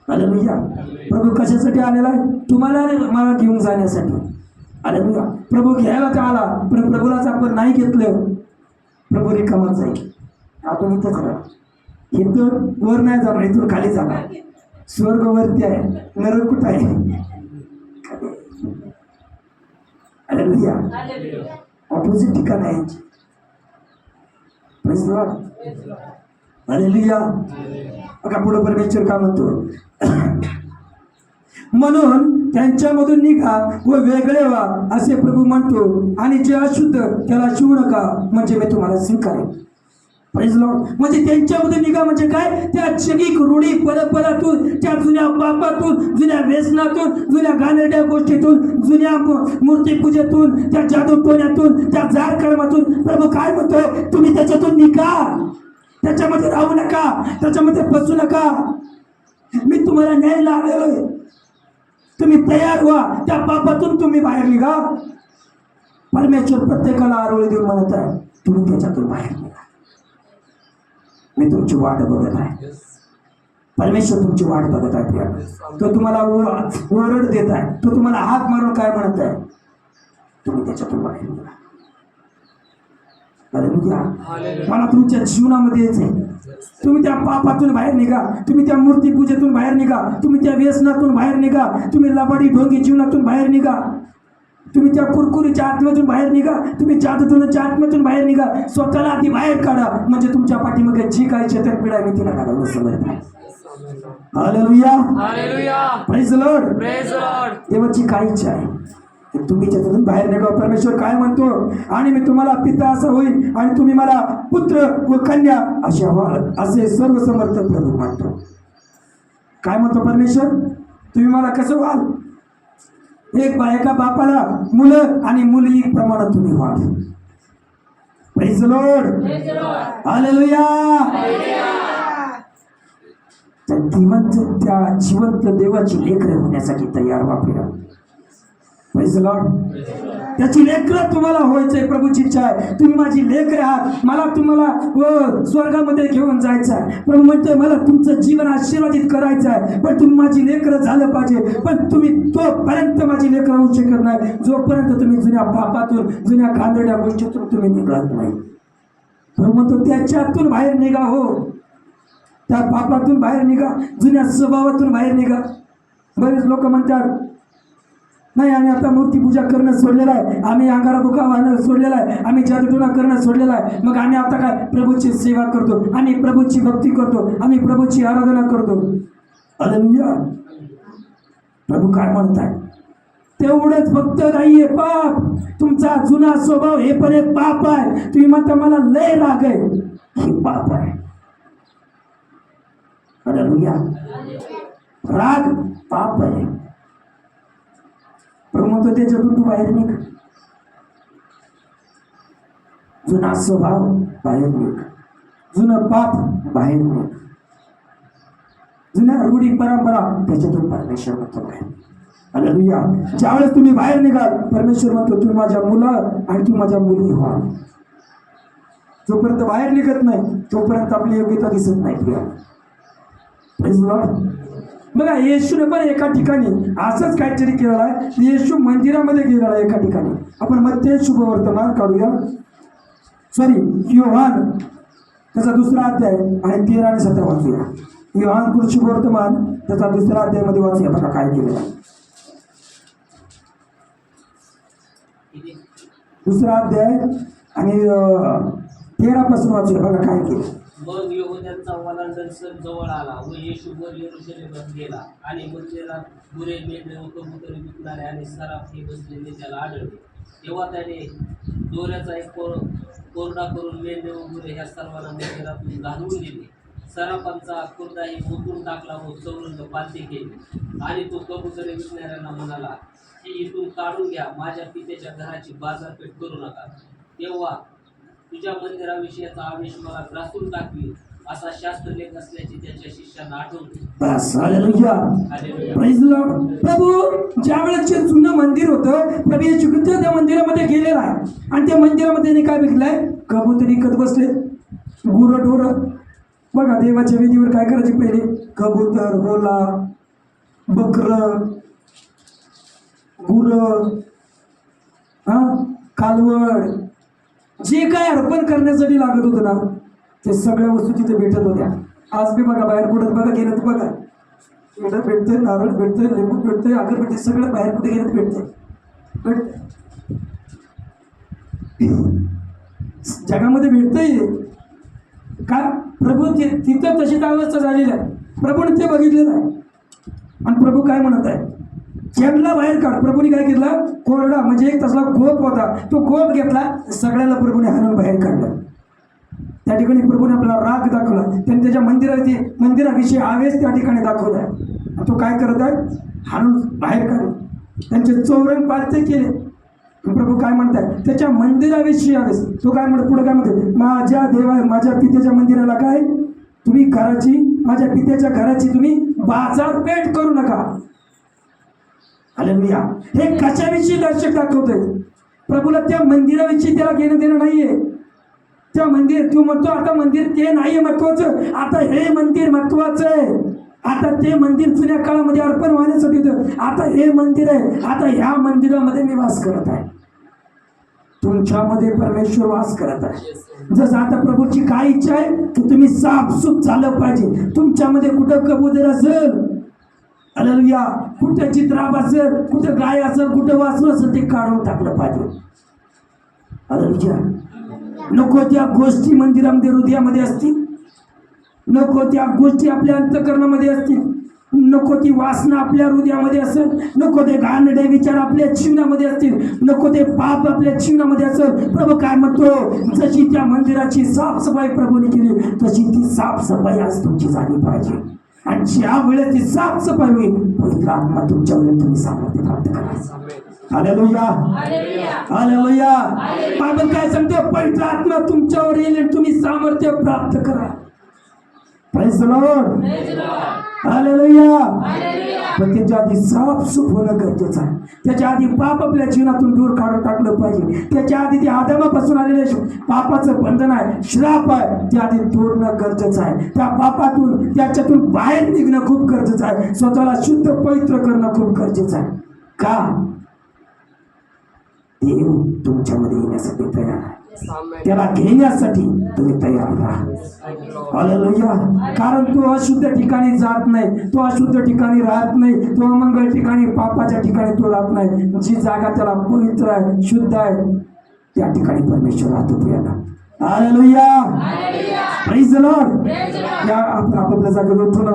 हालेलुया. प्रभू कशासाठी आलेला आहे. तुम्हाला मला घेऊन जाण्यासाठी. हालेलुया. प्रभू घ्यायला का आला पण प्रभूलाच आपण नाही घेतलं प्रभू रिकामात जाईल. आपण इथंच राहा. इथं वर नाही जाणार इथून खाली जाणार. स्वर्ग वरती आहे नरक कुठं आहे. हालेलुया. ऑपोजिट ठिकाण आहे. Praise Lord. हालेलुया. बघा पुढे परमेश्वर काय म्हणतो. म्हणून त्यांच्यामधून निघा व वेगळे व्हा असे प्रभू म्हणतो आणि जे अशुद्ध त्याला शिवू नका म्हणजे मी तुम्हाला स्वीकारेन. Praise Lord. म्हणजे त्यांच्यामध्ये निघा म्हणजे काय त्या जगिक रूढी परंपरातून त्या जुन्या पापातून जुन्या व्यसनातून जुन्या घाणेरड्या गोष्टीतून जुन्या मूर्तीपूजेतून त्या जादूटोण्यातून त्या जारकर्मातून प्रभू काय म्हणतोय तुम्ही त्याच्यातून निघा. त्याच्यामध्ये राहू नका. त्याच्यामध्ये फसू नका. मी तुम्हाला न्यायला आलेलोय. तुम्ही तयार व्हा. त्या पापातून तुम्ही बाहेर निघा. परमेश्वर प्रत्येकाला आरोळी देऊन म्हणत आहे तुम्ही त्याच्यातून बाहेर निघा. मी तुमची वाट बघत आहे. परमेश्वर तुमची वाट बघत आहे. तो तुम्हाला ओरड देत आहे. तो तुम्हाला हात मारून काय म्हणत आहे तुम्ही त्याच्यातून बाहेर निघा. मला तुमच्या जीवनामध्ये यायचंय. तुम्ही त्या पापातून बाहेर निघा. तुम्ही त्या मूर्तीपूजेतून बाहेर निघा. तुम्ही त्या व्यसनातून बाहेर निघा. तुम्ही लबाडी ढोंगी जीवनातून बाहेर निघा. तुम्ही त्या कुरकुरीच्या आत्म्यातून बाहेर निघा. तुम्ही जादूटोण्याच्या आत्म्यातून बाहेर निघा. स्वतःला आधी बाहेर काढा म्हणजे तुमच्या पाठीमागे जी काही छेतरपिढ आहे मी तिला काढावं समर्थ आहे. Hallelujah. Hallelujah. Praise Lord. Praise Lord. देवाची काय इच्छा आहे की तुम्ही त्याच्यातून बाहेर निघा. परमेश्वर काय म्हणतो आणि मी तुम्हाला पिता असं होईल आणि तुम्ही मला पुत्र व कन्या असे व्हाल असे सर्व समर्थ प्रभू म्हणतो. काय म्हणतो परमेश्वर तुम्ही मला कसं व्हाल. एका बापाला मुलं आणि मुली प्रमाणात तुम्ही व्हाल. Praise Lord. हालेलुया. त्या जिवंत देवाची लेकरं होण्यासाठी तयार व्हा आपल्याला. Praise Lord. त्याची लेकरं तुम्हाला व्हायचंय. प्रभूची इच्छा आहे तुम्ही माझी लेकरं आहात. मला तुम्हाला स्वर्गामध्ये घेऊन जायचं आहे. प्रभू म्हणतोय मला तुमचं जीवन आशीर्वादित करायचं आहे पण तुम्ही माझी लेकरं झालं पाहिजे. पण तुम्ही तोपर्यंत माझी लेकरं होऊ शकत नाही जोपर्यंत तुम्ही जुन्या पापातून जुन्या घाणेरड्या गोष्टीतून तुम्ही निघत नाही. प्रभू म्हणतो त्याच्यातून बाहेर निघा. हो त्या पापातून बाहेर निघा. जुन्या स्वभावातून बाहेर निघा. बरेच लोक म्हणतात नाही आम्ही आता मूर्तीपूजा करणं सोडलेलं आहे. आम्ही अंगारा बुका वाहणं सोडलेला आहे. आम्ही जादूटोणा करणं सोडलेला आहे. मग आम्ही आता काय प्रभूची सेवा करतो. आम्ही प्रभूची भक्ती करतो. आम्ही प्रभूची आराधना करतो. हालेलुया. प्रभू काय म्हणताय तेवढंच फक्त नाहीये पाप. तुमचा जुना स्वभाव हे पण एक पाप आहे. तुम्ही म्हणता मला लय राग आहे हे पाप आहे. हालेलुया. राग पाप आहे. प्रभू म्हणतो त्याच्यातून तू बाहेर निघ. जुना स्वभाव बाहेर निघ. जुनं पाप बाहेर निघ. जुन्या रूढी परंपरा त्याच्यातून परमेश्वर म्हणतो बाहेर. हालेलुया. ज्यावेळेस तुम्ही बाहेर निघाल परमेश्वर म्हणतो तुम्ही माझ्या मुलं आणि तू माझ्या मुली व्हा. जोपर्यंत बाहेर निघत नाही तोपर्यंत आपली योग्यता दिसत नाही. Praise Lord. बघा येशूने पण एका ठिकाणी असंच काहीतरी केलेलं आहे. येशू मंदिरामध्ये गेलेला आहे एका ठिकाणी. आपण मत्ते शुभवर्तमान काढूया. योहान त्याचा 2रा अध्याय आणि 13 आणि 17 वाचूया. योहान शुभवर्तमान त्याचा 2रा अध्यायामध्ये वाचूया. बघा काय केलेलं आहे. 2रा अध्याय आणि 13 पासून वाचूया. बघा काय केलं. मग यहूद्यांचा वलांडण सण जवळ आला व येशू वर यरूशलेमात गेला आणि मंदिरात गुरे मेंढरे व कबुतरे विकणारे आणि सराफी बसलेले त्याला आढळले. तेव्हा त्याने दोऱ्याचा एक कोरडा करून मेंढरे व गुरे ह्या सर्वांना मंदिरातून घालवून दिले. सराफांचा खुर्दाही मुतून टाकला व चौरंग पालती केली. आणि तो कबुतरे विकणाऱ्यांना म्हणाला, ही इथून काढून घ्या, माझ्या पित्याच्या घराची बाजारपेठ करू नका. तेव्हा तुझ्या मंदिराविषयीचा आवेश मला ग्रासून टाकवी, असा शास्त्रलेख असल्याचे त्याच्या शिष्यांना आठवले. बस, हालेलुया. Praise the Lord. प्रभू ज्या वेळेस जुनं मंदिर होतं, प्रभू येशू ख्रिस्त त्या मंदिरामध्ये गेलेला आहे आणि त्या मंदिरामध्ये त्यांनी काय विकलंय? कबूतर विकत बसले, गुरढोर. बघा देवाच्या वेदीवर काय करायचे पहिले? कबूतर, होला, बकर, गुर, कालवड, जे काय अर्पण करण्यासाठी लागत होतं ना, ते सगळ्या वस्तू तिथे भेटत होत्या. आज बी बघा बाहेर कुठं बघा गेलं तर बघा, इकडं भेटतंय, नारळ भेटतंय, लिंबू भेटतंय, अगरबत्ती, सगळं बाहेर कुठे गेलं भेटतंय. जगामध्ये भेटतंय का? प्रभू तिथं तशी अवस्था झालेली आहे. प्रभूने ते बघितलेलं आहे आणि प्रभू काय म्हणत आहे? चेंडला बाहेर काढ. प्रभूने काय केलं? कोरडा म्हणजे एक तसला गोप होता, तो गोप घेतला, सगळ्याला प्रभूने हाणून बाहेर काढलं. त्या ठिकाणी प्रभूने आपला राग दाखवला, त्यांनी त्याच्या मंदिराविषयी आवेश त्या ठिकाणी दाखवला आहे. तो काय करत आहे? हाणून बाहेर काढून त्यांचे चौरंग पालते केले. प्रभू काय म्हणताय? त्याच्या मंदिराविषयी आवेश. तो काय म्हणतो? पुढे काय म्हणतो? माझ्या माझ्या पित्याच्या मंदिराला काय तुम्ही माझ्या पित्याच्या घराची तुम्ही बाजारपेठ करू नका. हालेलुया. हे कशाविषयी दर्शक दाखवतोय? प्रभूला त्या मंदिराविषयी त्याला घेणं देणं नाहीये. त्या मंदिर तू म्हणतो आता मंदिर ते नाहीये महत्वाचं, आता हे मंदिर महत्वाचं आहे. आता ते मंदिर जुन्या काळामध्ये अर्पण होण्यासाठी होतं, आता हे मंदिर आहे. आता ह्या मंदिरामध्ये मी वास करत आहे, तुमच्यामध्ये परमेश्वर वास करत आहे. जसं आता प्रभूची काय इच्छा आहे की तुम्ही साफसूफ झालं पाहिजे. तुमच्यामध्ये कुठं कबूतर असेल, हालेलुया, कुठं चित्राप असेल, कुठं गाय असेल, कुठं वासरू असेल, ते काढून टाकलं पाहिजे. हालेलुया. नको त्या गोष्टी मंदिरामध्ये, हृदयामध्ये असतील, नको त्या गोष्टी आपल्या अंतःकरणामध्ये असतील, नको ती वासना आपल्या हृदयामध्ये असेल, नको ते घाणेरडे विचार आपल्या जीवनामध्ये असतील, नको ते पाप आपल्या जीवनामध्ये असेल. प्रभू काय म्हणतो? जशी त्या मंदिराची साफसफाई प्रभूने केली, तशी ती साफसफाई आज तुमची झाली पाहिजे. आणि ज्या वेळेस ती साफसफाई होईल, पवित्र आत्मा तुमच्या वेळेस तुम्ही सामर्थ्य प्राप्त करा. Hallelujah, hallelujah. बायबल काय सांगते? पवित्र आत्मा तुमच्यावर येईल आणि तुम्ही सामर्थ्य प्राप्त करा. Praise the Lord, hallelujah. पण त्याच्या आधी साफसूफ होणं गरजेचं आहे. त्याच्या आधी पाप आपल्या जीवनातून दूर काढून टाकलं पाहिजे. त्याच्या आधी ते आदमापासून आलेले पापाचं बंधन आहे, श्राप आहे, त्या आधी तोडणं गरजेचं आहे. त्या पापातून, त्याच्यातून बाहेर निघणं खूप गरजेचं आहे. स्वतःला शुद्ध पवित्र करणं खूप गरजेचं आहे. का? देव तुमच्यामध्ये येण्यासाठी तयार आहे, त्याला घेण्यासाठी तुम्ही तयार राहा. हालेलुया. कारण तो अशुद्ध ठिकाणी जात नाही, तो अशुद्ध ठिकाणी राहत नाही, तो अमंगल ठिकाणी, पापाच्या ठिकाणी तो राहत नाही. जी जागा त्याला पवित्र आहे, शुद्ध आहे, त्या ठिकाणी परमेश्वर राहतो. प्रियाला हालेलुया. Praise the Lord. या आपण आपल्या जागेवर उठून